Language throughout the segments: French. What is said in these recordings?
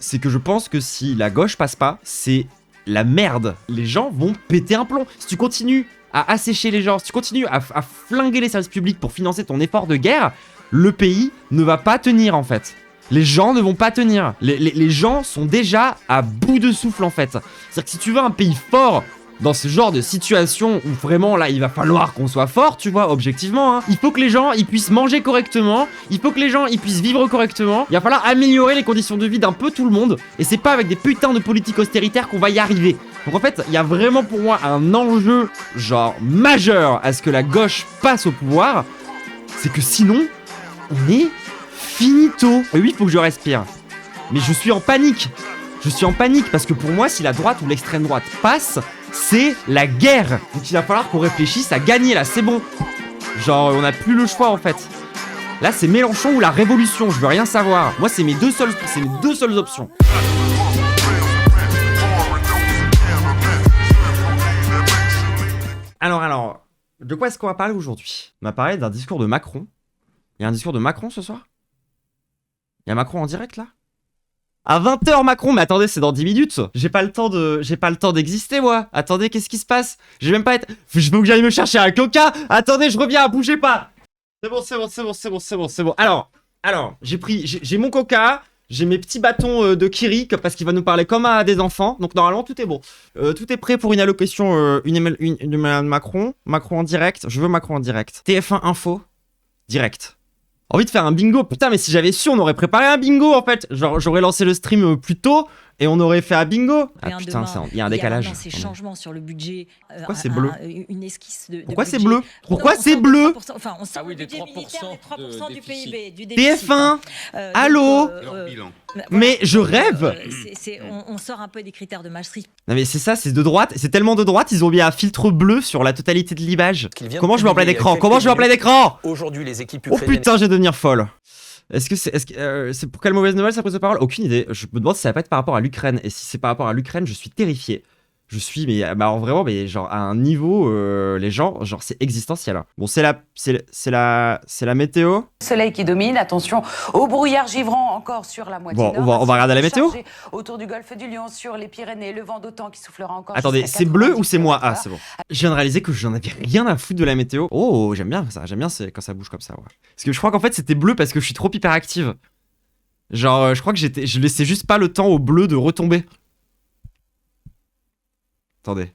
c'est que je pense que si la gauche passe pas, c'est la merde. Les gens vont péter un plomb. Si tu continues à assécher les gens, si tu continues à flinguer les services publics pour financer ton effort de guerre, le pays ne va pas tenir en fait. Les gens ne vont pas tenir. Les gens sont déjà à bout de souffle en fait. C'est-à-dire que si tu veux un pays fort dans ce genre de situation où vraiment là il va falloir qu'on soit fort, tu vois, objectivement, hein, il faut que les gens ils puissent manger correctement, il faut que les gens ils puissent vivre correctement, il va falloir améliorer les conditions de vie d'un peu tout le monde, et c'est pas avec des putains de politiques austéritaires qu'on va y arriver. Donc en fait, il y a vraiment pour moi un enjeu genre majeur à ce que la gauche passe au pouvoir, c'est que sinon, on est finito. Et oui, il faut que je respire. Mais je suis en panique. Je suis en panique parce que pour moi, si la droite ou l'extrême droite passe, c'est la guerre. Donc il va falloir qu'on réfléchisse à gagner là, c'est bon. Genre, on n'a plus le choix en fait. Là, c'est Mélenchon ou la révolution, je veux rien savoir. Moi, c'est mes deux seules options. Alors, de quoi est-ce qu'on va parler aujourd'hui? On va parler d'un discours de Macron. Il y a un discours de Macron ce soir? Il y a Macron en direct là? À 20h Macron, mais attendez, c'est dans 10 minutes. J'ai pas le temps d'exister moi. Attendez, qu'est-ce qui se passe? Je vais même pas être... Je veux que j'aille me chercher un coca. Attendez, je reviens, bougez pas. C'est bon. Alors, j'ai mon coca, j'ai mes petits bâtons de Kiri, parce qu'il va nous parler comme à des enfants. Donc normalement, tout est bon. Tout est prêt pour une allocution de Macron. Macron en direct, je veux Macron en direct. TF1 Info, direct. Envie de faire un bingo, putain, mais si j'avais su, on aurait préparé un bingo en fait. Genre, j'aurais lancé le stream plus tôt et on aurait fait un bingo. Ah putain, il y a un décalage. Dans ces changements sur le budget, pourquoi c'est bleu? Une esquisse de pourquoi budget. C'est bleu? Pourquoi c'est bleu? Enfin, on sort oui, du des budget militaire, des 3% du PIB, du déficit. TF1, allô bilan. Mais je rêve. On sort un peu des critères de Maastricht. Non mais c'est ça, c'est de droite, c'est tellement de droite, ils ont mis un filtre bleu sur la totalité de l'image. Comment je vais en plein écran? Aujourd'hui, les équipes Oh ukrainiennes... putain, je vais devenir folle. Est-ce que c'est pour quelle mauvaise nouvelle sa prise de parole? Aucune idée. Je me demande si ça va pas être par rapport à l'Ukraine. Et si c'est par rapport à l'Ukraine, je suis terrifié. Je suis, mais alors vraiment, mais genre à un niveau, les gens, genre c'est existentiel. Hein. Bon, c'est la météo. Soleil qui domine, attention au brouillard givrant encore sur la moitié bon, nord. on va regarder la météo. Autour du golfe du Lion, sur les Pyrénées, le vent d'automne qui soufflera encore. Attendez, c'est bleu ou c'est moi? Ah, c'est bon. Je viens de réaliser que j'en avais rien à foutre de la météo. Oh, j'aime bien ça, quand ça bouge comme ça. Ouais. Parce que je crois qu'en fait c'était bleu parce que je suis trop hyperactive. Genre, je crois que je laissais juste pas le temps au bleu de retomber. Attendez.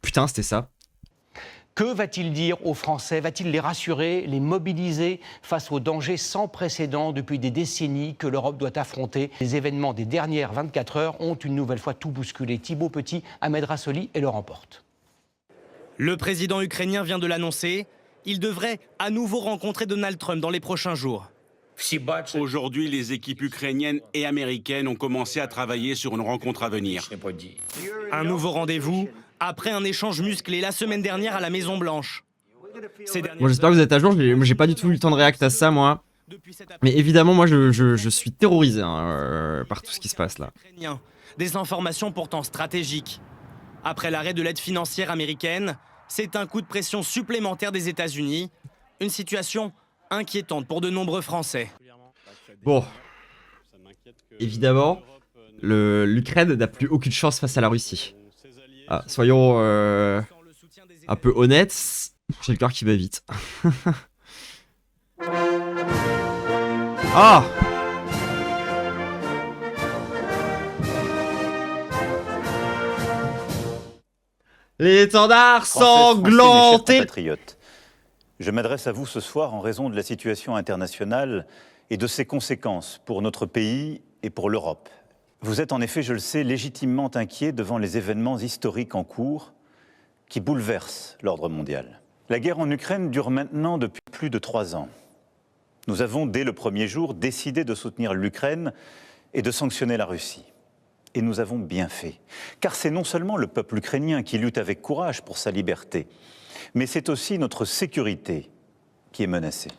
Putain, c'était ça. Que va-t-il dire aux Français? Va-t-il les rassurer, les mobiliser face aux dangers sans précédent depuis des décennies que l'Europe doit affronter? Les événements des dernières 24 heures ont une nouvelle fois tout bousculé. Thibaut Petit, Ahmed Rassoli et Laurent Porte. Le président ukrainien vient de l'annoncer. Il devrait à nouveau rencontrer Donald Trump dans les prochains jours. Aujourd'hui, les équipes ukrainiennes et américaines ont commencé à travailler sur une rencontre à venir. Un nouveau rendez-vous après un échange musclé la semaine dernière à la Maison-Blanche. Bon, j'espère que vous êtes à jour, j'ai pas du tout eu le temps de réacter à ça, moi. Mais évidemment, moi, je suis terrorisé par tout ce qui se passe là. Des informations pourtant stratégiques. Après l'arrêt de l'aide financière américaine, c'est un coup de pression supplémentaire des États-Unis. Une situation inquiétante pour de nombreux Français. Bon, évidemment, l'Ukraine n'a plus aucune chance face à la Russie. Ah, soyons un peu honnêtes, j'ai le cœur qui bat vite. Ah! L'étendard sanglanté! Je m'adresse à vous ce soir en raison de la situation internationale et de ses conséquences pour notre pays et pour l'Europe. Vous êtes en effet, je le sais, légitimement inquiet devant les événements historiques en cours qui bouleversent l'ordre mondial. La guerre en Ukraine dure maintenant depuis plus de 3 ans. Nous avons, dès le premier jour, décidé de soutenir l'Ukraine et de sanctionner la Russie. Et nous avons bien fait, car c'est non seulement le peuple ukrainien qui lutte avec courage pour sa liberté, mais c'est aussi notre sécurité qui est menacée.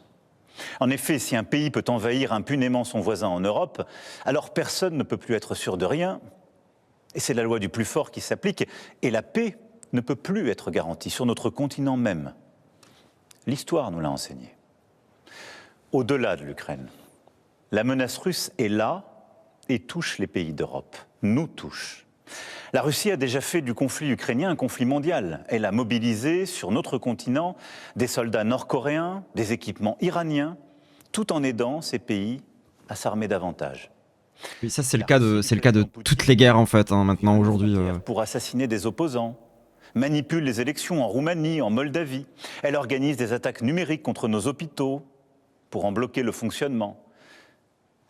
En effet, si un pays peut envahir impunément son voisin en Europe, alors personne ne peut plus être sûr de rien. Et c'est la loi du plus fort qui s'applique. Et la paix ne peut plus être garantie sur notre continent même. L'histoire nous l'a enseigné. Au-delà de l'Ukraine, La menace russe est là et touche les pays d'Europe, nous touche. La Russie a déjà fait du conflit ukrainien un conflit mondial. Elle a mobilisé sur notre continent des soldats nord-coréens, des équipements iraniens, tout en aidant ces pays à s'armer davantage. Oui, ça c'est le cas de toutes les guerres en fait, hein, maintenant aujourd'hui. Pour assassiner des opposants, manipule les élections en Roumanie, en Moldavie. Elle organise des attaques numériques contre nos hôpitaux pour en bloquer le fonctionnement.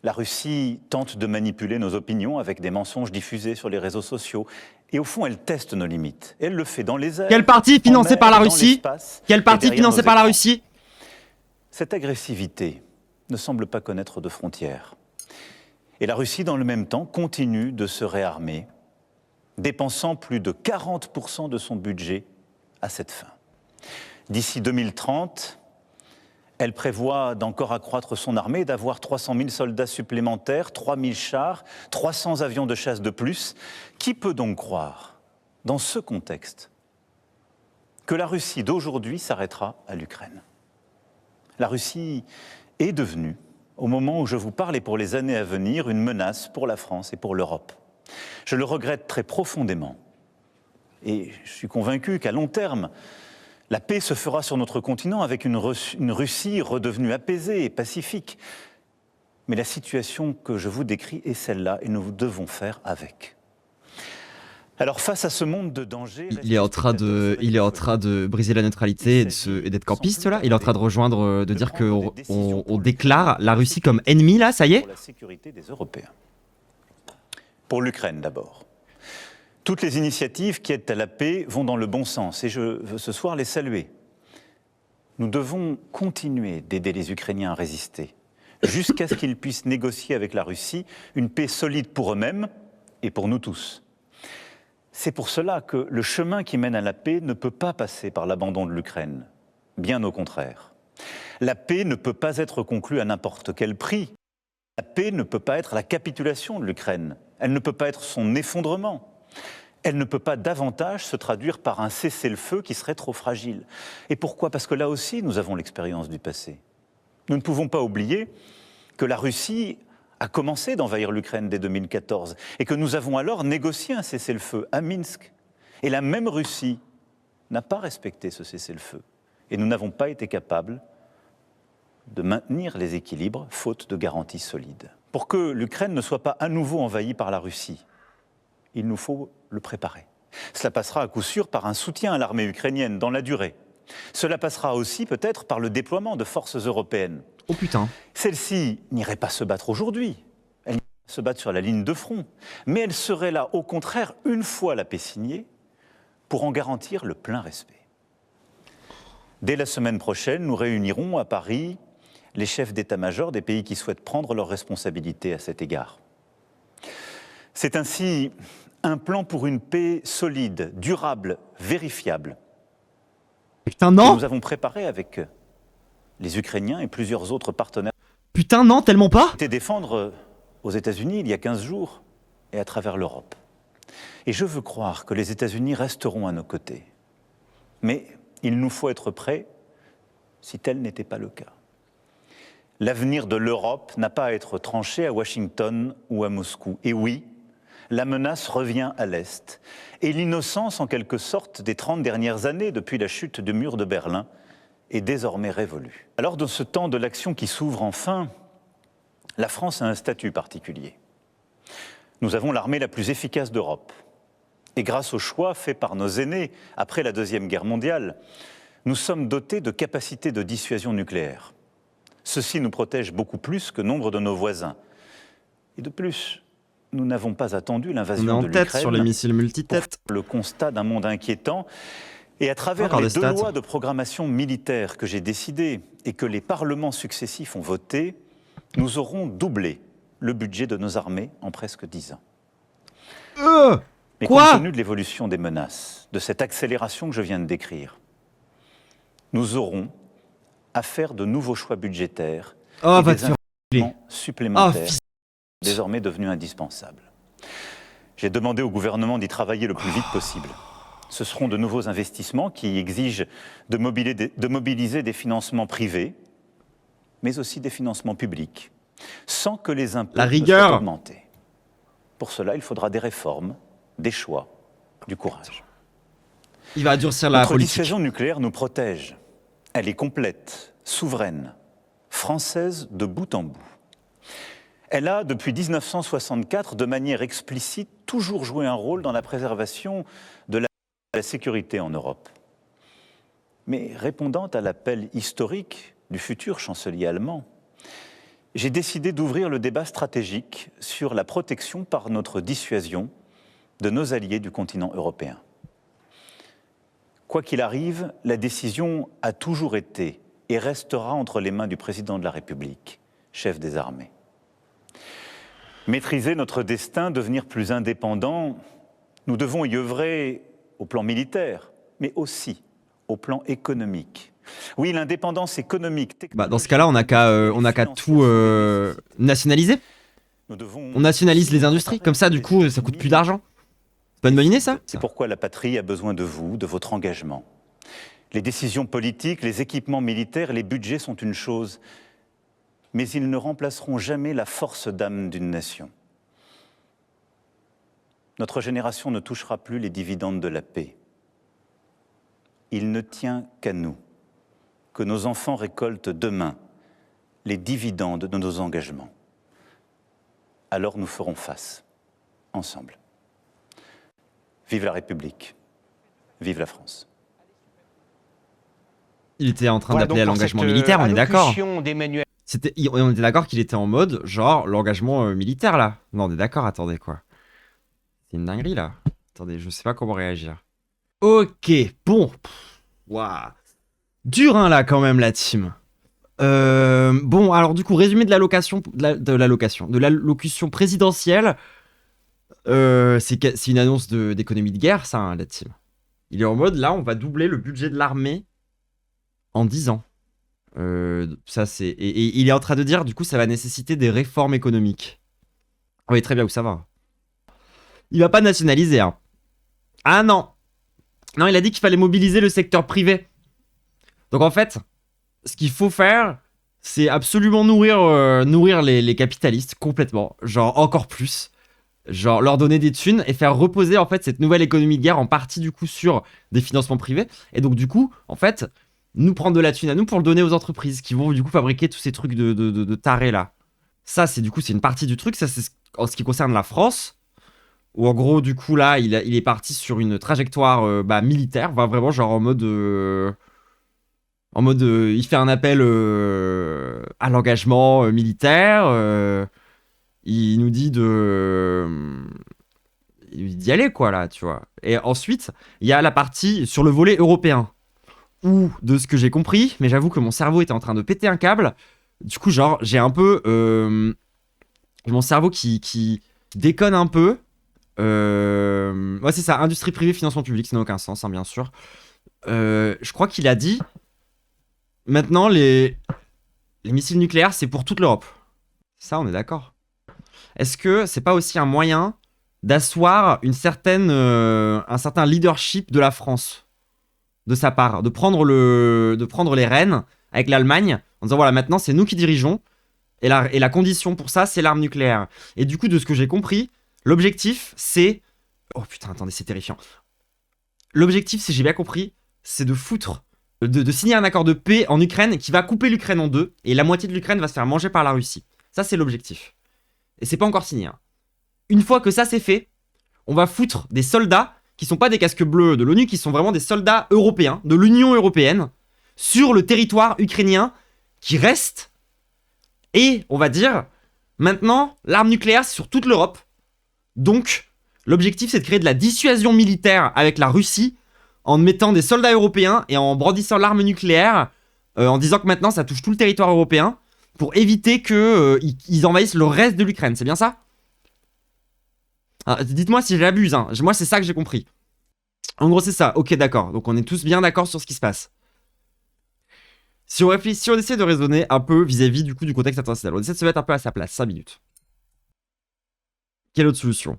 La Russie tente de manipuler nos opinions avec des mensonges diffusés sur les réseaux sociaux. Et au fond, elle teste nos limites. Elle le fait dans les airs. Quel parti financé par la Russie? Quel parti financé par la Russie? Cette agressivité ne semble pas connaître de frontières. Et la Russie, dans le même temps, continue de se réarmer, dépensant plus de 40% de son budget à cette fin. D'ici 2030, elle prévoit d'encore accroître son armée, d'avoir 300 000 soldats supplémentaires, 3 000 chars, 300 avions de chasse de plus. Qui peut donc croire, dans ce contexte, que la Russie d'aujourd'hui s'arrêtera à l'Ukraine? La Russie est devenue, au moment où je vous parle et pour les années à venir, une menace pour la France et pour l'Europe. Je le regrette très profondément. Et je suis convaincu qu'à long terme, la paix se fera sur notre continent avec une Russie redevenue apaisée et pacifique. Mais la situation que je vous décris est celle-là et nous devons faire avec. Alors face à ce monde de danger... Il est en train de briser la neutralité et d'être campiste là. Il est en train de rejoindre, de dire qu'on déclare la Russie comme ennemie là, ça y est? Pour la sécurité des Européens. Pour l'Ukraine d'abord. Toutes les initiatives qui aident à la paix vont dans le bon sens et je veux ce soir les saluer. Nous devons continuer d'aider les Ukrainiens à résister jusqu'à ce qu'ils puissent négocier avec la Russie une paix solide pour eux-mêmes et pour nous tous. C'est pour cela que le chemin qui mène à la paix ne peut pas passer par l'abandon de l'Ukraine. Bien au contraire. La paix ne peut pas être conclue à n'importe quel prix. La paix ne peut pas être la capitulation de l'Ukraine. Elle ne peut pas être son effondrement. Elle ne peut pas davantage se traduire par un cessez-le-feu qui serait trop fragile. Et pourquoi? Parce que là aussi, nous avons l'expérience du passé. Nous ne pouvons pas oublier que la Russie a commencé d'envahir l'Ukraine dès 2014 et que nous avons alors négocié un cessez-le-feu à Minsk. Et la même Russie n'a pas respecté ce cessez-le-feu. Et nous n'avons pas été capables de maintenir les équilibres, faute de garanties solides. Pour que l'Ukraine ne soit pas à nouveau envahie par la Russie, il nous faut le préparer. Cela passera à coup sûr par un soutien à l'armée ukrainienne dans la durée. Cela passera aussi peut-être par le déploiement de forces européennes. Oh putain. Celles-ci n'iraient pas se battre aujourd'hui, elles n'iraient pas se battre sur la ligne de front, mais elles seraient là au contraire une fois la paix signée pour en garantir le plein respect. Dès la semaine prochaine, nous réunirons à Paris les chefs d'état-major des pays qui souhaitent prendre leurs responsabilités à cet égard. C'est ainsi un plan pour une paix solide, durable, vérifiable. Putain non. Que nous avons préparé avec les Ukrainiens et plusieurs autres partenaires. Putain non, tellement pas. C'était défendre aux États-Unis il y a 15 jours et à travers l'Europe. Et je veux croire que les États-Unis resteront à nos côtés. Mais il nous faut être prêts si tel n'était pas le cas. L'avenir de l'Europe n'a pas à être tranché à Washington ou à Moscou. Et oui, la menace revient à l'Est. Et l'innocence, en quelque sorte, des 30 dernières années, depuis la chute du mur de Berlin, est désormais révolue. Alors, dans ce temps de l'action qui s'ouvre enfin, la France a un statut particulier. Nous avons l'armée la plus efficace d'Europe. Et grâce au choix fait par nos aînés après la Deuxième Guerre mondiale, nous sommes dotés de capacités de dissuasion nucléaire. Ceci nous protège beaucoup plus que nombre de nos voisins. Et de plus, nous n'avons pas attendu l'invasion de l'Ukraine sur les missiles multitêtes. Le constat d'un monde inquiétant. Et à travers les 2 lois de programmation militaire que j'ai décidées et que les parlements successifs ont votées, nous aurons doublé le budget de nos armées en presque 10 ans. Mais compte tenu de l'évolution des menaces, de cette accélération que je viens de décrire, nous aurons à faire de nouveaux choix budgétaires et des investissements supplémentaires désormais devenus indispensables. J'ai demandé au gouvernement d'y travailler le plus vite possible. Ce seront de nouveaux investissements qui exigent de mobiliser des financements privés, mais aussi des financements publics. sans que les impôts La ne rigueur. soient augmentés. Pour cela, il faudra des réformes, des choix, du courage. Il va durcir la Notre politique. dissuasion nucléaire nous protège. Elle est complète, souveraine, française de bout en bout. Elle a, depuis 1964, de manière explicite, toujours joué un rôle dans la préservation de la sécurité en Europe. Mais répondant à l'appel historique du futur chancelier allemand, j'ai décidé d'ouvrir le débat stratégique sur la protection par notre dissuasion de nos alliés du continent européen. Quoi qu'il arrive, la décision a toujours été et restera entre les mains du président de la République, chef des armées. Maîtriser notre destin, devenir plus indépendant, nous devons y œuvrer au plan militaire, mais aussi au plan économique. Oui, l'indépendance économique... Bah, dans ce cas-là, on n'a qu'à tout nationaliser. On nationalise les industries, comme ça, du coup, ça coûte plus d'argent. C'est pas une bonne idée, ça? C'est pourquoi la patrie a besoin de vous, de votre engagement. Les décisions politiques, les équipements militaires, les budgets sont une chose, mais ils ne remplaceront jamais la force d'âme d'une nation. Notre génération ne touchera plus les dividendes de la paix. Il ne tient qu'à nous que nos enfants récoltent demain les dividendes de nos engagements. Alors nous ferons face, ensemble. Vive la République, vive la France. Il était en train Voilà d'appeler à donc pour l'engagement cette, militaire, on est d'accord. allocution d'Emmanuel On était d'accord qu'il était en mode, genre, l'engagement militaire, là. Non, on est d'accord, attendez, quoi. C'est une dinguerie, là. Attendez, je sais pas comment réagir. Ok, bon. Waouh. Dur, hein, là, quand même, la team. Bon, alors, du coup, résumé de l'allocation, de l'allocution présidentielle. C'est une annonce d'économie de guerre, ça, hein, la team. Il est en mode, là, on va doubler le budget de l'armée en 10 ans. Ça, c'est... Et il est en train de dire, du coup, ça va nécessiter des réformes économiques. Vous voyez très bien où ça va. Il va pas nationaliser, hein. Ah non. Non, il a dit qu'il fallait mobiliser le secteur privé. Donc en fait, ce qu'il faut faire, c'est absolument nourrir les capitalistes complètement. Genre encore plus. Genre leur donner des thunes et faire reposer en fait cette nouvelle économie de guerre en partie du coup sur des financements privés. Et donc du coup, en fait, nous prendre de la thune à nous pour le donner aux entreprises qui vont du coup fabriquer tous ces trucs de tarés là. Ça c'est du coup c'est une partie du truc. Ça c'est en ce qui concerne la France. Où en gros du coup là il est parti sur une trajectoire militaire. Vraiment genre en mode... il fait un appel à l'engagement militaire. Il nous dit d'y aller, quoi, là, tu vois. Et ensuite, il y a la partie sur le volet européen. Où, de ce que j'ai compris, mais j'avoue que mon cerveau était en train de péter un câble. Du coup, genre, j'ai un peu... mon cerveau qui déconne un peu. Ouais, c'est ça, industrie privée, financement public, ça n'a aucun sens, hein, bien sûr. Je crois qu'il a dit... Maintenant, les missiles nucléaires, c'est pour toute l'Europe. Ça, on est d'accord. Est-ce que c'est pas aussi un moyen d'asseoir un certain leadership de la France, de sa part, de prendre les rênes avec l'Allemagne, en disant voilà, maintenant, c'est nous qui dirigeons, et la condition pour ça, c'est l'arme nucléaire. Et du coup, de ce que j'ai compris, l'objectif, c'est... Oh putain, attendez, c'est terrifiant. L'objectif, si j'ai bien compris, c'est de foutre... De signer un accord de paix en Ukraine qui va couper l'Ukraine en deux et la moitié de l'Ukraine va se faire manger par la Russie. Ça, c'est l'objectif. Et c'est pas encore signé. Hein. Une fois que ça c'est fait, on va foutre des soldats qui sont pas des casques bleus de l'ONU, qui sont vraiment des soldats européens, de l'Union européenne, sur le territoire ukrainien qui reste. Et on va dire, maintenant, l'arme nucléaire c'est sur toute l'Europe. Donc, l'objectif c'est de créer de la dissuasion militaire avec la Russie en mettant des soldats européens et en brandissant l'arme nucléaire, en disant que maintenant ça touche tout le territoire européen, pour éviter qu'ils envahissent le reste de l'Ukraine. C'est bien ça? Dites-moi si j'abuse, hein. Moi c'est ça que j'ai compris. En gros c'est ça, ok d'accord, donc on est tous bien d'accord sur ce qui se passe. Si on essaie de raisonner un peu vis-à-vis du coup du contexte international, on essaie de se mettre un peu à sa place, 5 minutes. Quelle autre solution?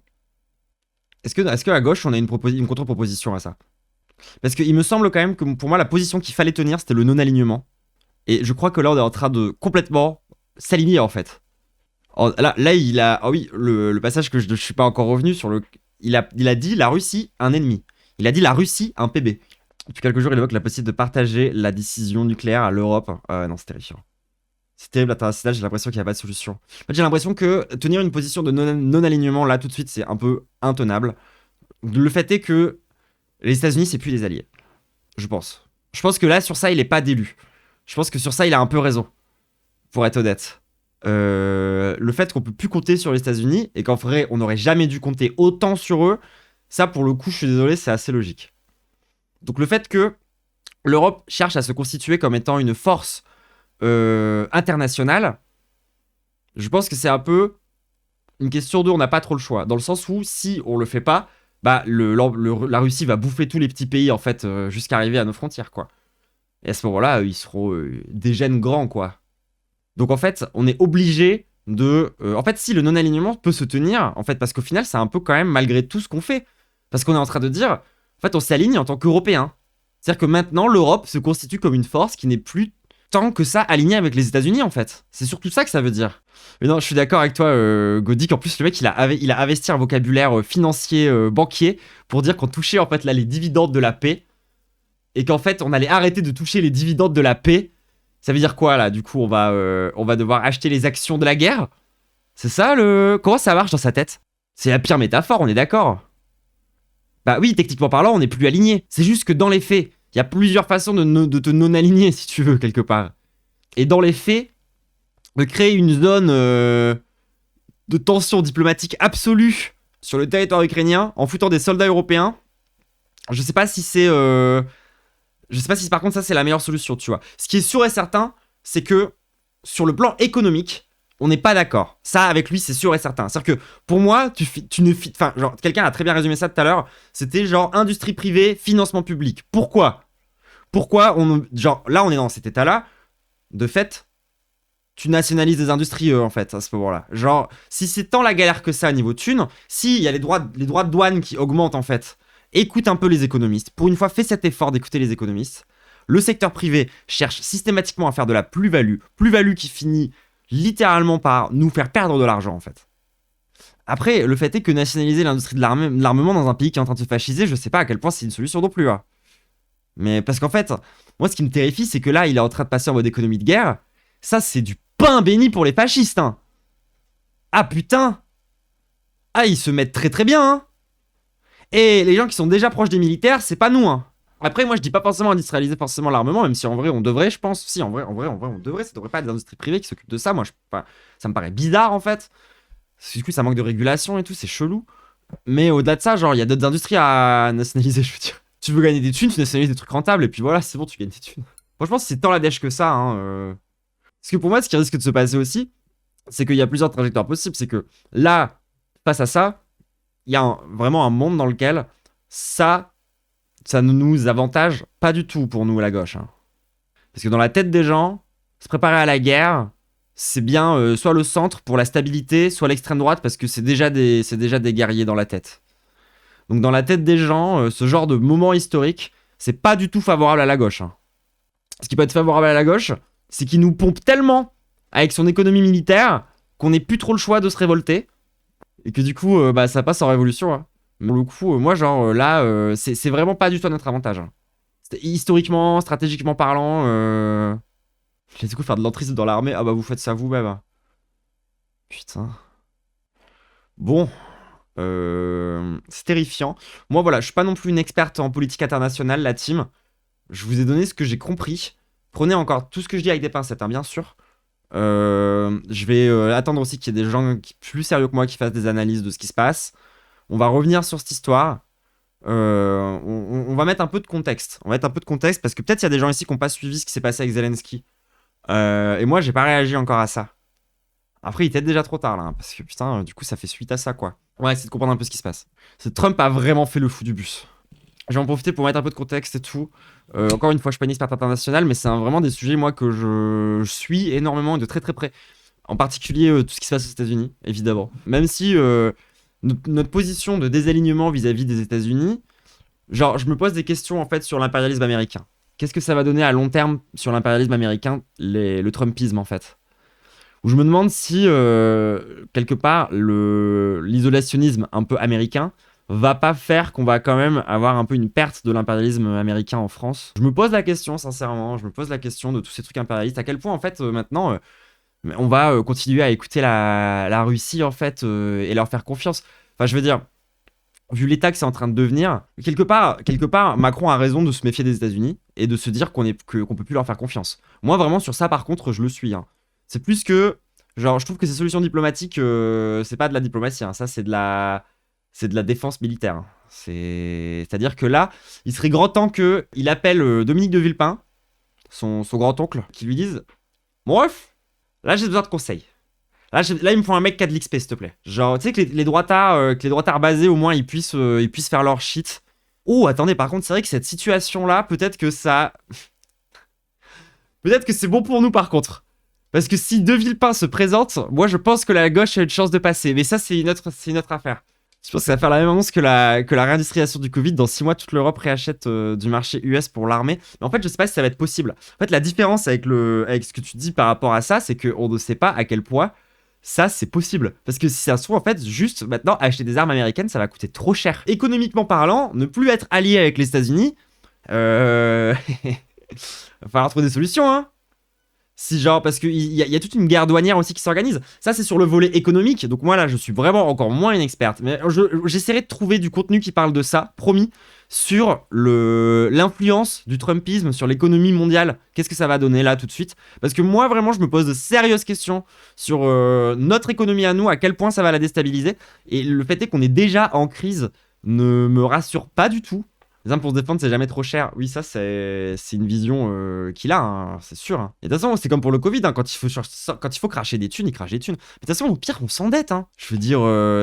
Est-ce que à gauche on a une contre-proposition à ça? Parce qu'il me semble quand même que pour moi la position qu'il fallait tenir c'était le non-alignement. Et je crois que là on est en train de complètement s'aligner en fait. Oh, là, il a... Ah oui, le passage que je suis pas encore revenu sur le... Il a dit la Russie, un ennemi. Il a dit la Russie, un PB. Depuis quelques jours, il évoque la possibilité de partager la décision nucléaire à l'Europe. Non, c'est terrifiant. C'est terrible, l'international, j'ai l'impression qu'il n'y a pas de solution. En fait, j'ai l'impression que tenir une position de non-alignement, là, tout de suite, c'est un peu intenable. Le fait est que les États-Unis, c'est plus des alliés. Je pense. Je pense que là, sur ça, il est pas d'élu. Je pense que sur ça, il a un peu raison. Pour être honnête. Le fait qu'on peut plus compter sur les États-Unis et qu'en vrai, on n'aurait jamais dû compter autant sur eux, ça, pour le coup, je suis désolé, c'est assez logique. Donc le fait que l'Europe cherche à se constituer comme étant une force internationale, je pense que c'est un peu une question d'où on n'a pas trop le choix. Dans le sens où, si on le fait pas, bah la Russie va bouffer tous les petits pays, en fait, jusqu'à arriver à nos frontières, quoi. Et à ce moment-là, ils seront des gènes grands, quoi. Donc en fait, on est obligé de... en fait, si le non-alignement peut se tenir, en fait, parce qu'au final, c'est un peu quand même malgré tout ce qu'on fait. Parce qu'on est en train de dire, en fait, on s'aligne en tant qu'Européens. C'est-à-dire que maintenant, l'Europe se constitue comme une force qui n'est plus tant que ça alignée avec les États-Unis, en fait. C'est surtout ça que ça veut dire. Mais non, je suis d'accord avec toi, Godic. En plus, le mec, il a investi un vocabulaire financier, banquier, pour dire qu'on touchait, en fait, là, les dividendes de la paix. Et qu'en fait, on allait arrêter de toucher les dividendes de la paix. Ça veut dire quoi, là? Du coup, on va devoir acheter les actions de la guerre? C'est ça, le... Comment ça marche dans sa tête? C'est la pire métaphore, on est d'accord? Bah oui, techniquement parlant, on n'est plus aligné. C'est juste que dans les faits, il y a plusieurs façons de te non-aligner, si tu veux, quelque part. Et dans les faits, de créer une zone de tension diplomatique absolue sur le territoire ukrainien en foutant des soldats européens, je sais pas si c'est... Je sais pas si par contre ça c'est la meilleure solution, tu vois. Ce qui est sûr et certain, c'est que sur le plan économique, on n'est pas d'accord. Ça, avec lui, c'est sûr et certain. C'est-à-dire que pour moi, tu ne... Enfin, genre, quelqu'un a très bien résumé ça tout à l'heure. C'était genre industrie privée, financement public. Pourquoi on... Genre, là, on est dans cet état-là. De fait, tu nationalises des industries, en fait, à ce moment-là. Genre, si c'est tant la galère que ça, niveau thune, s'il y a les droits de douane qui augmentent, en fait... Écoute un peu les économistes. Pour une fois, fais cet effort d'écouter les économistes. Le secteur privé cherche systématiquement à faire de la plus-value. Plus-value qui finit littéralement par nous faire perdre de l'argent, en fait. Après, le fait est que nationaliser l'industrie de l'armement dans un pays qui est en train de se fasciser, je sais pas à quel point c'est une solution non plus. Hein. Mais parce qu'en fait, moi, ce qui me terrifie, c'est que là, il est en train de passer en mode économie de guerre. Ça, c'est du pain béni pour les fascistes. Hein. Ah, putain. Ah, ils se mettent très très bien, hein. Et les gens qui sont déjà proches des militaires, c'est pas nous, hein. Après, moi, je dis pas forcément industrialiser forcément l'armement, même si en vrai, on devrait, je pense. Si, en vrai, on devrait. Ça devrait pas être l'industrie privée qui s'occupe de ça. Moi, ça me paraît bizarre, en fait. Parce que du coup, ça manque de régulation et tout, c'est chelou. Mais au-delà de ça, genre, il y a d'autres industries à nationaliser, je veux dire. Tu veux gagner des thunes, tu nationalises des trucs rentables, et puis voilà, c'est bon, tu gagnes des thunes. Franchement, c'est tant la dèche que ça, hein. Parce que pour moi, ce qui risque de se passer aussi, c'est qu'il y a plusieurs trajectoires possibles. C'est que là, face à ça, il y a vraiment un monde dans lequel ça ne nous avantage pas du tout pour nous, la gauche. Hein. Parce que dans la tête des gens, se préparer à la guerre, c'est bien soit le centre pour la stabilité, soit l'extrême droite, parce que c'est déjà des guerriers dans la tête. Donc dans la tête des gens, ce genre de moment historique, c'est pas du tout favorable à la gauche. Hein. Ce qui peut être favorable à la gauche, c'est qu'il nous pompe tellement avec son économie militaire qu'on n'ait plus trop le choix de se révolter. Et que du coup, ça passe en révolution. Hein. Pour le coup, moi, genre, là, c'est vraiment pas du tout à notre avantage. Hein. Historiquement, stratégiquement parlant, du coup, faire de l'entrisme dans l'armée, ah bah vous faites ça vous-même. Hein. Putain. Bon. C'est terrifiant. Moi, voilà, je suis pas non plus une experte en politique internationale, la team. Je vous ai donné ce que j'ai compris. Prenez encore tout ce que je dis avec des pincettes, hein, bien sûr. Je vais attendre aussi qu'il y ait des gens plus sérieux que moi qui fassent des analyses de ce qui se passe. On va revenir sur cette histoire. On va mettre un peu de contexte. On va mettre un peu de contexte parce que peut-être il y a des gens ici qui n'ont pas suivi ce qui s'est passé avec Zelensky. Et moi, j'ai pas réagi encore à ça. Après, il est peut-être déjà trop tard là. Parce que putain, du coup, ça fait suite à ça quoi. On va essayer de comprendre un peu ce qui se passe. Trump a vraiment fait le fou du bus. Je vais en profiter pour mettre un peu de contexte et tout. Encore une fois, je suis pas une experte internationale, mais c'est vraiment des sujets, moi, que je suis énormément et de très très près. En particulier, tout ce qui se passe aux États-Unis, évidemment. Même si notre position de désalignement vis-à-vis des États-Unis, genre, je me pose des questions, en fait, sur l'impérialisme américain. Qu'est-ce que ça va donner à long terme sur l'impérialisme américain, le Trumpisme, en fait? où je me demande si, quelque part, l'isolationnisme un peu américain va pas faire qu'on va quand même avoir un peu une perte de l'impérialisme américain en France. Je me pose la question, sincèrement, je me pose la question de tous ces trucs impérialistes, à quel point, en fait, maintenant, on va continuer à écouter la Russie, en fait, et leur faire confiance. Enfin, je veux dire, vu l'état que c'est en train de devenir, quelque part, Macron a raison de se méfier des États-Unis et de se dire qu'on peut plus leur faire confiance. Moi, vraiment, sur ça, par contre, je le suis. Hein. C'est plus que... Genre, je trouve que ces solutions diplomatiques, c'est pas de la diplomatie. Hein. Ça, c'est de la défense militaire. Hein. C'est-à-dire que là, il serait grand temps qu'il appelle Dominique de Villepin, son grand-oncle, qui lui dise « Mon ref, là, j'ai besoin de conseils. Là, il me faut un mec qui a de l'XP, s'il te plaît. Genre, tu sais que les droitards basés, au moins, ils puissent faire leur shit. Oh, attendez, par contre, c'est vrai que cette situation-là, peut-être que ça... peut-être que c'est bon pour nous, par contre. Parce que si De Villepin se présente, moi, je pense que la gauche a une chance de passer. Mais ça, c'est une autre affaire. Je pense que ça va faire la même annonce que la réindustrialisation du Covid. Dans 6 mois, toute l'Europe réachète du marché US pour l'armée. Mais en fait, je sais pas si ça va être possible. En fait, la différence avec ce que tu dis par rapport à ça, c'est qu'on ne sait pas à quel point ça, c'est possible. Parce que si ça se trouve, en fait, juste maintenant, acheter des armes américaines, ça va coûter trop cher. Économiquement parlant, ne plus être allié avec les États-Unis, va falloir trouver des solutions, hein. Si genre, parce qu'il y a toute une guerre douanière aussi qui s'organise. Ça, c'est sur le volet économique. Donc moi, là, je suis vraiment encore moins une experte. Mais j'essaierai de trouver du contenu qui parle de ça, promis, sur l'influence du Trumpisme sur l'économie mondiale. Qu'est-ce que ça va donner là tout de suite? Parce que moi, vraiment, je me pose de sérieuses questions sur notre économie à nous, à quel point ça va la déstabiliser. Et le fait est qu'on est déjà en crise ne me rassure pas du tout. Les armes pour se défendre, c'est jamais trop cher. Oui, ça, c'est une vision qu'il a, hein, c'est sûr. Hein. Et de toute façon, c'est comme pour le Covid. Hein, quand il faut cracher des thunes, il crache des thunes. Mais de toute façon, au pire, on s'endette. Hein. Je veux dire,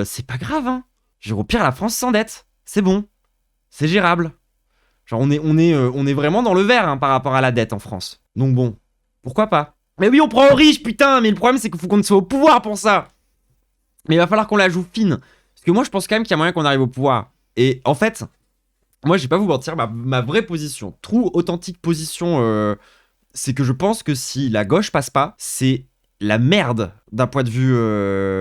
c'est pas grave. Hein. Genre, au pire, la France s'endette. C'est bon. C'est gérable. Genre, on est vraiment dans le vert hein, par rapport à la dette en France. Donc bon, pourquoi pas? Mais oui, on prend aux riches, putain. Mais le problème, c'est qu'il faut qu'on soit au pouvoir pour ça. Mais il va falloir qu'on la joue fine. Parce que moi, je pense quand même qu'il y a moyen qu'on arrive au pouvoir. Et en fait... moi, je vais pas vous mentir, ma vraie position, true authentique position, c'est que je pense que si la gauche passe pas, c'est la merde d'un point de vue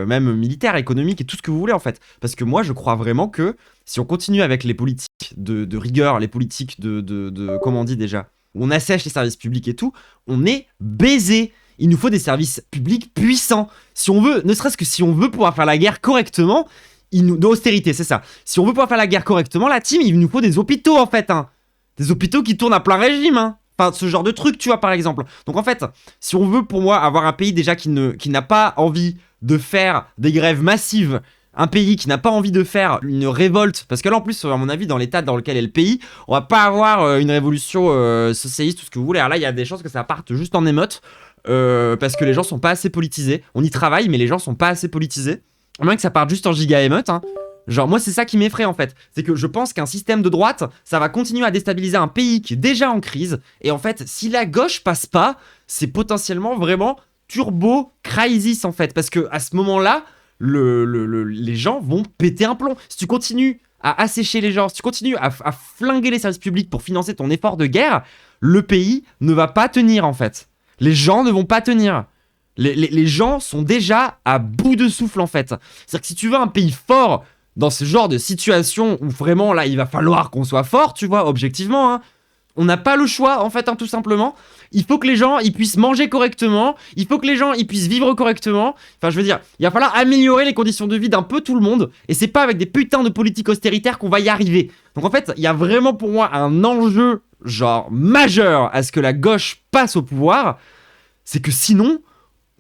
même militaire, économique et tout ce que vous voulez en fait. Parce que moi, je crois vraiment que si on continue avec les politiques de rigueur, les politiques de comment on dit déjà, où on assèche les services publics et tout, on est baisé. Il nous faut des services publics puissants. Si on veut, ne serait-ce que si on veut pouvoir faire la guerre correctement... d'austérité, c'est ça. Si on veut pouvoir faire la guerre correctement, la team, il nous faut des hôpitaux, en fait. Hein. Des hôpitaux qui tournent à plein régime. Hein. Enfin, ce genre de truc, tu vois, par exemple. Donc, en fait, si on veut, pour moi, avoir un pays déjà qui n'a pas envie de faire des grèves massives, un pays qui n'a pas envie de faire une révolte, parce que là, en plus, à mon avis, dans l'état dans lequel est le pays, on va pas avoir une révolution socialiste, tout ce que vous voulez. Alors là, il y a des chances que ça parte juste en émeute, parce que les gens sont pas assez politisés. On y travaille, mais les gens sont pas assez politisés. Au moins que ça parte juste en giga émeute, hein. Genre moi c'est ça qui m'effraie en fait. C'est que je pense qu'un système de droite, ça va continuer à déstabiliser un pays qui est déjà en crise. Et en fait, si la gauche passe pas, c'est potentiellement vraiment turbo crisis en fait. Parce que à ce moment-là, les gens vont péter un plomb. Si tu continues à assécher les gens, si tu continues à flinguer les services publics pour financer ton effort de guerre, le pays ne va pas tenir en fait. Les gens ne vont pas tenir. Les gens sont déjà à bout de souffle en fait. C'est-à-dire que si tu veux un pays fort dans ce genre de situation où vraiment là il va falloir qu'on soit fort, tu vois, objectivement, hein, on n'a pas le choix en fait, hein, tout simplement. Il faut que les gens ils puissent manger correctement, il faut que les gens ils puissent vivre correctement. Enfin, je veux dire, il va falloir améliorer les conditions de vie d'un peu tout le monde. Et c'est pas avec des putains de politiques austéritaires qu'on va y arriver. Donc en fait, il y a vraiment pour moi un enjeu genre majeur à ce que la gauche passe au pouvoir. C'est que sinon...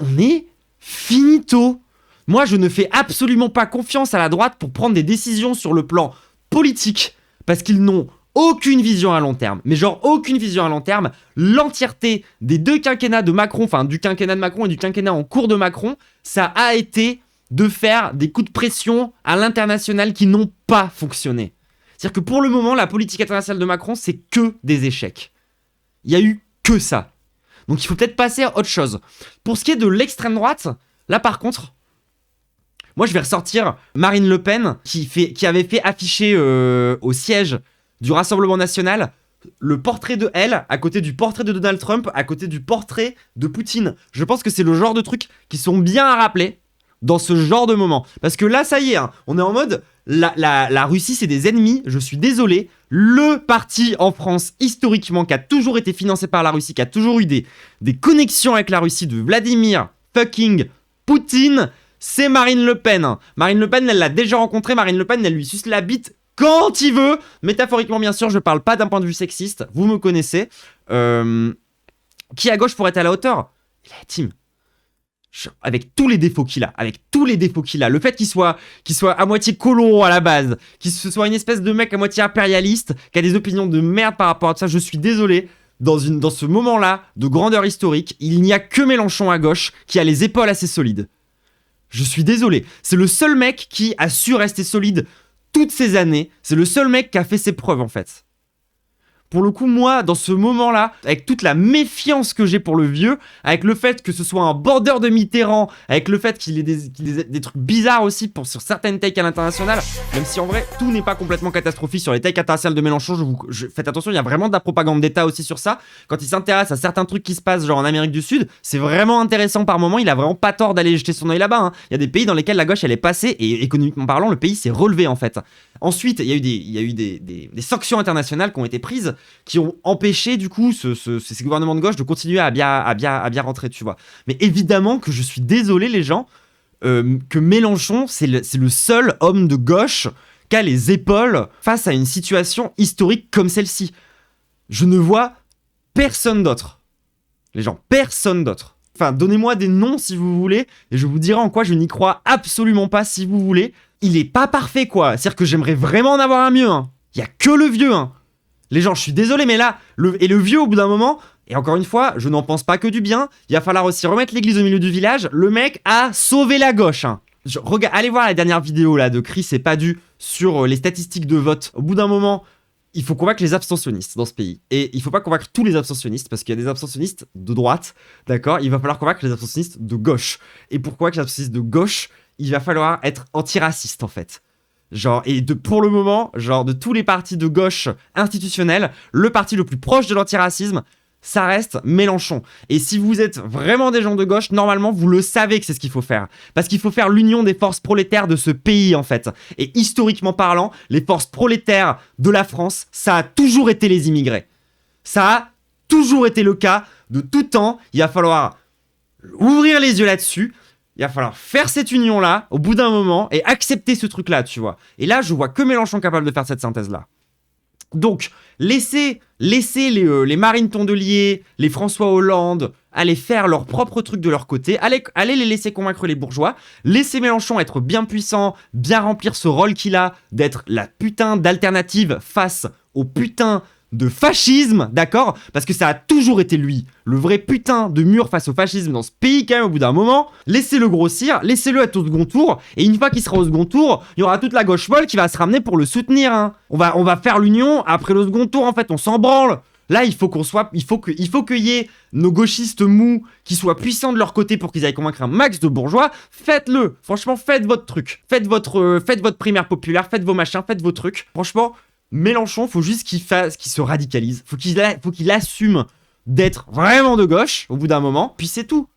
on est finito. Moi, je ne fais absolument pas confiance à la droite pour prendre des décisions sur le plan politique, parce qu'ils n'ont aucune vision à long terme. Mais genre, aucune vision à long terme. L'entièreté des deux quinquennats de Macron, enfin, du quinquennat de Macron et du quinquennat en cours de Macron, ça a été de faire des coups de pression à l'international qui n'ont pas fonctionné. C'est-à-dire que pour le moment, la politique internationale de Macron, c'est que des échecs. Il y a eu que ça. Donc il faut peut-être passer à autre chose. Pour ce qui est de l'extrême droite, là par contre, moi je vais ressortir Marine Le Pen qui avait fait afficher au siège du Rassemblement National le portrait de elle à côté du portrait de Donald Trump, à côté du portrait de Poutine. Je pense que c'est le genre de trucs qui sont bien à rappeler dans ce genre de moment. Parce que là, ça y est, hein, on est en mode, la Russie, c'est des ennemis, je suis désolé. Le parti en France, historiquement, qui a toujours été financé par la Russie, qui a toujours eu des connexions avec la Russie de Vladimir fucking Poutine, c'est Marine Le Pen. Marine Le Pen, elle l'a déjà rencontré, Marine Le Pen, elle lui suce la bite quand il veut. Métaphoriquement, bien sûr, je parle pas d'un point de vue sexiste, vous me connaissez. Qui à gauche pour être à la hauteur? Il est Tim. Avec tous les défauts qu'il a, le fait qu'il soit à moitié colon à la base, qu'il soit une espèce de mec à moitié impérialiste, qui a des opinions de merde par rapport à ça, je suis désolé, dans ce moment-là de grandeur historique, il n'y a que Mélenchon à gauche qui a les épaules assez solides. Je suis désolé, c'est le seul mec qui a su rester solide toutes ces années, c'est le seul mec qui a fait ses preuves en fait. Pour le coup, moi, dans ce moment-là, avec toute la méfiance que j'ai pour le vieux, avec le fait que ce soit un border de Mitterrand, avec le fait qu'il ait des trucs bizarres aussi sur certaines takes à l'international, même si en vrai, tout n'est pas complètement catastrophique sur les takes internationales de Mélenchon, faites attention, il y a vraiment de la propagande d'État aussi sur ça. Quand il s'intéresse à certains trucs qui se passent, genre en Amérique du Sud, c'est vraiment intéressant par moment, il a vraiment pas tort d'aller jeter son œil là-bas. Hein. Il y a des pays dans lesquels la gauche, elle est passée, et économiquement parlant, le pays s'est relevé en fait. Ensuite, il y a eu des sanctions internationales qui ont été prises, qui ont empêché du coup ces gouvernements de gauche de continuer à bien rentrer, tu vois. Mais évidemment que je suis désolé les gens, que Mélenchon c'est le seul homme de gauche qui a les épaules face à une situation historique comme celle-ci. Je ne vois personne d'autre. Les gens, personne d'autre. Enfin, donnez-moi des noms si vous voulez, et je vous dirai en quoi je n'y crois absolument pas si vous voulez. Il est pas parfait quoi, c'est-à-dire que j'aimerais vraiment en avoir un mieux. Hein. Il y a que le vieux. Hein. Les gens, je suis désolé, mais là, le vieux, au bout d'un moment, et encore une fois, je n'en pense pas que du bien, il va falloir aussi remettre l'église au milieu du village. Le mec a sauvé la gauche. Hein. Allez voir la dernière vidéo là de Chris et Padu sur les statistiques de vote. Au bout d'un moment, il faut convaincre les abstentionnistes dans ce pays. Et il faut pas convaincre tous les abstentionnistes, parce qu'il y a des abstentionnistes de droite, d'accord? Il va falloir convaincre les abstentionnistes de gauche. Et pourquoi que les abstentionnistes de gauche, il va falloir être antiraciste en fait. Genre, et pour le moment, genre de tous les partis de gauche institutionnels, le parti le plus proche de l'antiracisme, ça reste Mélenchon. Et si vous êtes vraiment des gens de gauche, normalement, vous le savez que c'est ce qu'il faut faire. Parce qu'il faut faire l'union des forces prolétaires de ce pays, en fait. Et historiquement parlant, les forces prolétaires de la France, ça a toujours été les immigrés. Ça a toujours été le cas de tout temps. Il va falloir ouvrir les yeux là-dessus. Il va falloir faire cette union-là, au bout d'un moment, et accepter ce truc-là, tu vois. Et là, je vois que Mélenchon capable de faire cette synthèse-là. Donc, laissez les Marine Tondelier, les François Hollande, aller faire leur propre truc de leur côté, allez les laisser convaincre les bourgeois, laissez Mélenchon être bien puissant, bien remplir ce rôle qu'il a, d'être la putain d'alternative face au putain de fascisme, d'accord? Parce que ça a toujours été lui, le vrai putain de mur face au fascisme dans ce pays quand même au bout d'un moment. Laissez-le grossir, laissez-le être au second tour, et une fois qu'il sera au second tour, il y aura toute la gauche molle qui va se ramener pour le soutenir. Hein. On va faire l'union après le second tour en fait, on s'en branle. Là, il faut qu'il y ait nos gauchistes mous qui soient puissants de leur côté pour qu'ils aillent convaincre un max de bourgeois. Faites-le. Franchement, faites votre truc. Faites votre primaire populaire, faites vos machins, faites vos trucs. Franchement, Mélenchon, faut juste qu'il se radicalise. Faut qu'il assume d'être vraiment de gauche au bout d'un moment. Puis c'est tout.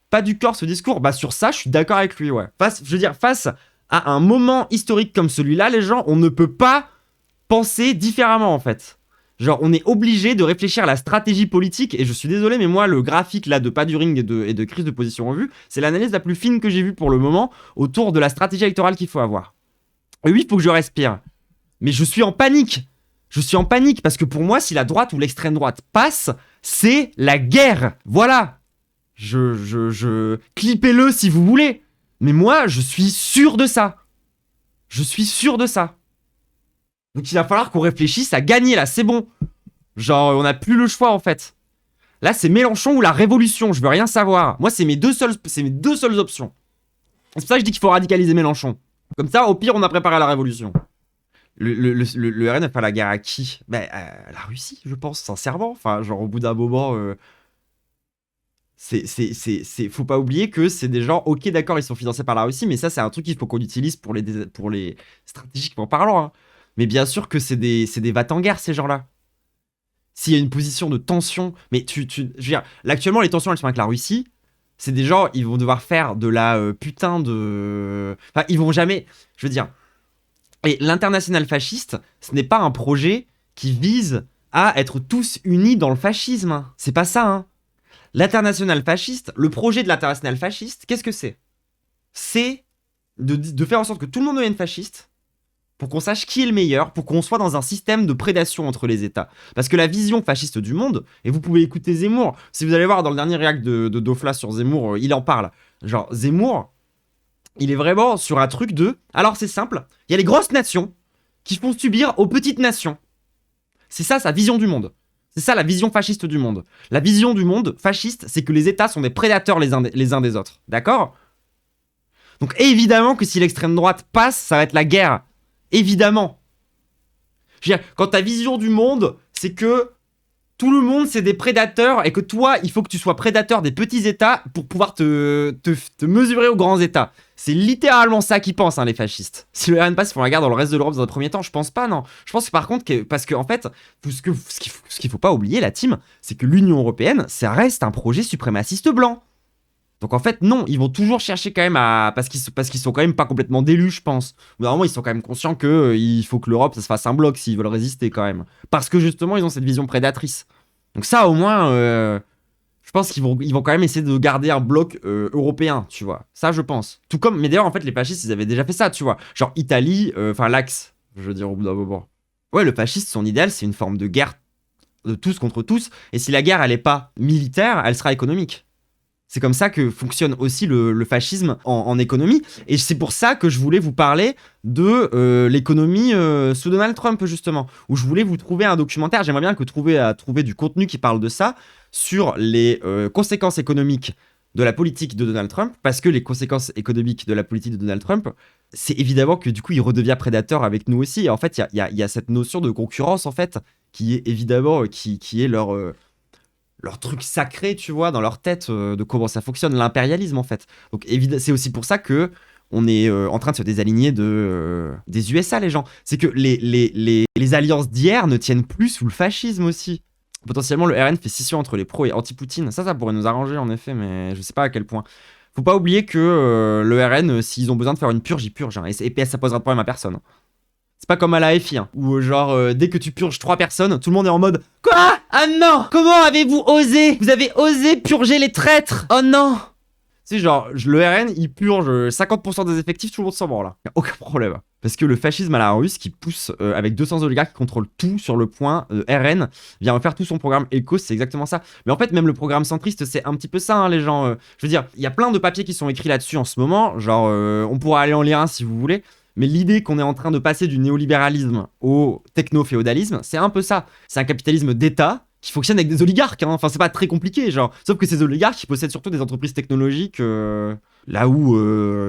Pas du corps ce discours. Bah sur ça, je suis d'accord avec lui, ouais. Face à un moment historique comme celui-là, les gens, on ne peut pas penser différemment en fait. Genre, on est obligé de réfléchir à la stratégie politique, et je suis désolé, mais moi, le graphique là de Paduring et de crise de position en vue, c'est l'analyse la plus fine que j'ai vue pour le moment autour de la stratégie électorale qu'il faut avoir. Et oui, il faut que je respire. Mais je suis en panique. Je suis en panique parce que pour moi, si la droite ou l'extrême droite passe, c'est la guerre. Voilà. Clippez-le si vous voulez. Mais moi, je suis sûr de ça. Je suis sûr de ça. Donc il va falloir qu'on réfléchisse à gagner là, c'est bon. Genre, on n'a plus le choix en fait. Là, c'est Mélenchon ou la révolution, je veux rien savoir. Moi, c'est mes deux seules options. C'est pour ça que je dis qu'il faut radicaliser Mélenchon. Comme ça, au pire, on a préparé la révolution. Le RN a fait la guerre à qui? Bah, à la Russie, je pense, sincèrement. Enfin, genre, au bout d'un moment... faut pas oublier que c'est des gens, ok d'accord, ils sont financés par la Russie, mais ça c'est un truc qu'il faut qu'on utilise pour les stratégiquement parlant. Hein. Mais bien sûr que c'est des va-t-en-guerre ces gens-là. s'il y a une position de tension, mais je veux dire, là, actuellement, les tensions, elles sont avec la Russie. C'est des gens, ils vont devoir faire de la putain de... Enfin, ils vont jamais... Je veux dire... Et l'international fasciste, ce n'est pas un projet qui vise à être tous unis dans le fascisme. Hein. C'est pas ça, hein. L'international fasciste, le projet de l'international fasciste, qu'est-ce que c'est? C'est de faire en sorte que tout le monde devienne fasciste, pour qu'on sache qui est le meilleur, pour qu'on soit dans un système de prédation entre les États. Parce que la vision fasciste du monde, et vous pouvez écouter Zemmour, si vous allez voir dans le dernier réact de Dofla sur Zemmour, il en parle. Genre, Zemmour, il est vraiment sur un truc de... Alors c'est simple, il y a les grosses nations qui font subir aux petites nations. C'est ça sa vision du monde. C'est ça la vision fasciste du monde. La vision du monde fasciste, c'est que les États sont des prédateurs les uns des autres. D'accord? Donc évidemment que si l'extrême droite passe, ça va être la guerre. Évidemment. Je veux dire, quand ta vision du monde, c'est que tout le monde c'est des prédateurs et que toi, il faut que tu sois prédateur des petits États pour pouvoir te mesurer aux grands États. C'est littéralement ça qu'ils pensent, hein, les fascistes. Si le RN passe, ils font la guerre dans le reste de l'Europe dans un premier temps, je pense pas, non. Je pense que par contre, parce que en fait, ce qu'il faut pas oublier, la team, c'est que l'Union Européenne, ça reste un projet suprémaciste blanc. Donc en fait, non, ils vont toujours chercher quand même à... Parce qu'ils sont quand même pas complètement délus, je pense. Normalement, ils sont quand même conscients qu'il faut que l'Europe, ça se fasse un bloc s'ils veulent résister quand même. Parce que justement, ils ont cette vision prédatrice. Donc ça, au moins, je pense qu'ils vont quand même essayer de garder un bloc européen, tu vois. Ça, je pense. Tout comme... Mais d'ailleurs, en fait, les fascistes, ils avaient déjà fait ça, tu vois. Genre Italie, enfin l'Axe, je veux dire, au bout d'un moment. Ouais, le fasciste, son idéal, c'est une forme de guerre de tous contre tous. Et si la guerre, elle est pas militaire, elle sera économique. C'est comme ça que fonctionne aussi le fascisme en économie. Et c'est pour ça que je voulais vous parler de l'économie sous Donald Trump, justement. Où je voulais vous trouver un documentaire. J'aimerais bien que trouver du contenu qui parle de ça, sur les conséquences économiques de la politique de Donald Trump. Parce que les conséquences économiques de la politique de Donald Trump, c'est évidemment que du coup, il redevient prédateur avec nous aussi. Et en fait, il y a cette notion de concurrence, en fait, qui est évidemment... qui est leur truc sacré, tu vois, dans leur tête, de comment ça fonctionne, l'impérialisme, en fait. Donc, c'est aussi pour ça que on est en train de se désaligner des USA, les gens. C'est que les alliances d'hier ne tiennent plus sous le fascisme aussi. Potentiellement, le RN fait scission entre les pros et anti-Poutine. Ça pourrait nous arranger, en effet, mais je sais pas à quel point. Faut pas oublier que le RN, s'ils ont besoin de faire une purge, ils purgent. Hein, et ça posera de problème à personne. C'est pas comme à la FI, hein, où genre, dès que tu purges 3 personnes, tout le monde est en mode « Quoi? Ah non! Comment avez-vous osé? Vous avez osé purger les traîtres! Oh non !» C'est genre, le RN, il purge 50% des effectifs, tout le monde s'en branle là. Y'a aucun problème. Parce que le fascisme à la russe, qui pousse avec 200 oligarques qui contrôlent tout sur le point, RN vient refaire tout son programme Ecos, c'est exactement ça. Mais en fait, même le programme centriste, c'est un petit peu ça, hein, les gens. Je veux dire, il y a plein de papiers qui sont écrits là-dessus en ce moment. Genre, on pourra aller en lire un si vous voulez. Mais l'idée qu'on est en train de passer du néolibéralisme au techno-féodalisme, c'est un peu ça. C'est un capitalisme d'État qui fonctionne avec des oligarques. Hein. Enfin, c'est pas très compliqué, genre. Sauf que ces oligarques, ils possèdent surtout des entreprises technologiques, là où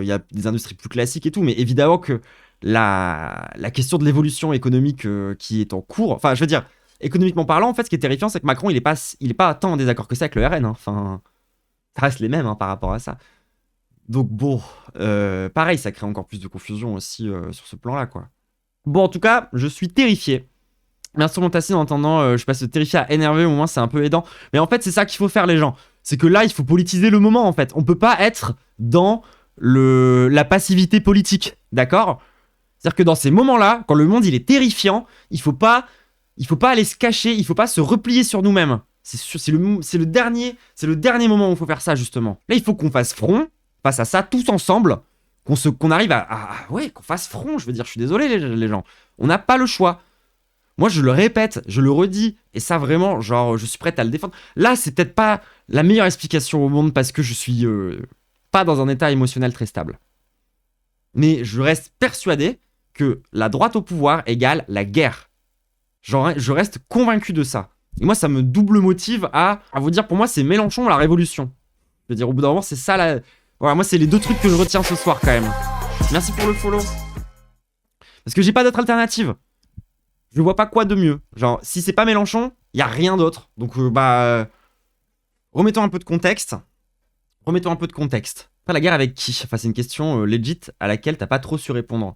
il y a des industries plus classiques et tout. Mais évidemment que la question de l'évolution économique qui est en cours... Enfin, je veux dire, économiquement parlant, en fait, ce qui est terrifiant, c'est que Macron, il est pas tant en désaccord que ça avec le RN. Hein. Enfin, ça reste les mêmes hein, par rapport à ça. Donc bon, pareil, ça crée encore plus de confusion aussi sur ce plan-là, quoi. Bon, en tout cas, je suis terrifié. Merci mon Tassine, en attendant, je passe de terrifié à énervé, au moins c'est un peu aidant. Mais en fait, c'est ça qu'il faut faire, les gens. C'est que là, il faut politiser le moment, en fait. On peut pas être dans la passivité politique, d'accord? C'est-à-dire que dans ces moments-là, quand le monde, il est terrifiant, il faut pas aller se cacher, il faut pas se replier sur nous-mêmes. C'est le dernier moment où il faut faire ça, justement. Là, il faut qu'on fasse front, face à ça, tous ensemble, qu'on arrive ouais, qu'on fasse front, je veux dire, je suis désolé les gens. On n'a pas le choix. Moi, je le répète, je le redis, et ça vraiment, genre, je suis prêt à le défendre. Là, c'est peut-être pas la meilleure explication au monde parce que je suis pas dans un état émotionnel très stable. Mais je reste persuadé que la droite au pouvoir égale la guerre. Genre, je reste convaincu de ça. Et moi, ça me double motive à vous dire, pour moi, c'est Mélenchon la révolution. Je veux dire, au bout d'un moment, c'est ça la... Voilà, moi, c'est les 2 trucs que je retiens ce soir, quand même. Merci pour le follow. Parce que j'ai pas d'autre alternative. Je vois pas quoi de mieux. Genre, si c'est pas Mélenchon, y a rien d'autre. Donc, remettons un peu de contexte. Après, la guerre avec qui? Enfin, c'est une question legit à laquelle t'as pas trop su répondre.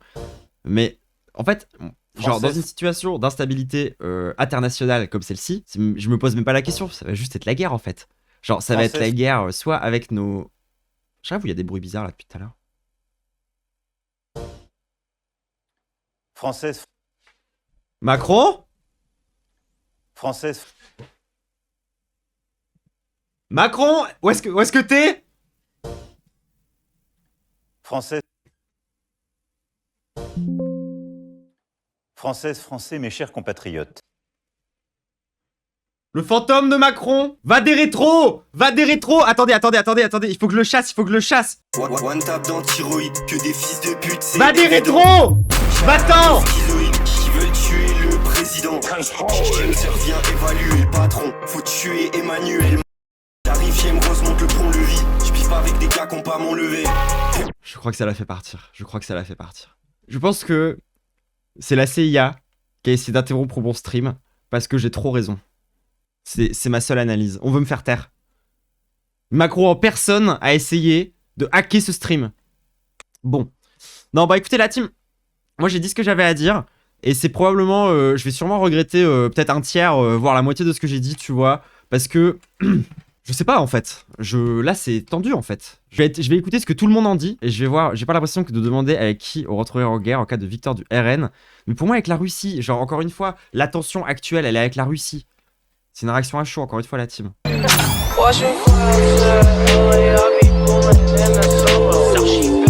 Mais, en fait, Genre, dans une situation d'instabilité internationale comme celle-ci, je me pose même pas la question, ça va juste être la guerre en fait. Genre, ça va être la guerre soit avec nos... Je sais pas où il y a des bruits bizarres là depuis tout à l'heure. Française. Macron? Française. Macron? Où est-ce que t'es? Française. Françaises, Français, mes chers compatriotes. Le fantôme de Macron! Va des rétros! Va des rétros! Attendez, il faut que je le chasse, One tap dans le thyroïde, que des fils de pute. Va des rétros! Va-t'en! Qui veulent tuer le président. James vient évaluer le patron. Faut tuer Emmanuel. J'arrive, j'aime Rose, monte le pont-levis. Je piffe pas avec des gars qui ont pas mon levé. Je crois que ça l'a fait partir. Je pense que c'est la CIA qui a essayé d'interrompre mon stream parce que j'ai trop raison. C'est ma seule analyse. On veut me faire taire. Macron en personne a essayé de hacker ce stream. Bon. Non, bah écoutez la team. Moi j'ai dit ce que j'avais à dire. Et c'est probablement... je vais sûrement regretter peut-être un tiers, voire la moitié de ce que j'ai dit, tu vois. Parce que... je sais pas en fait. Là c'est tendu en fait. Je vais écouter ce que tout le monde en dit. Et je vais voir... J'ai pas l'impression que de demander avec qui on rentrerait en guerre en cas de victoire du RN. Mais pour moi avec la Russie, genre encore une fois, la tension actuelle elle est avec la Russie. C'est une réaction à chaud, encore une fois, la team. Watch me fly,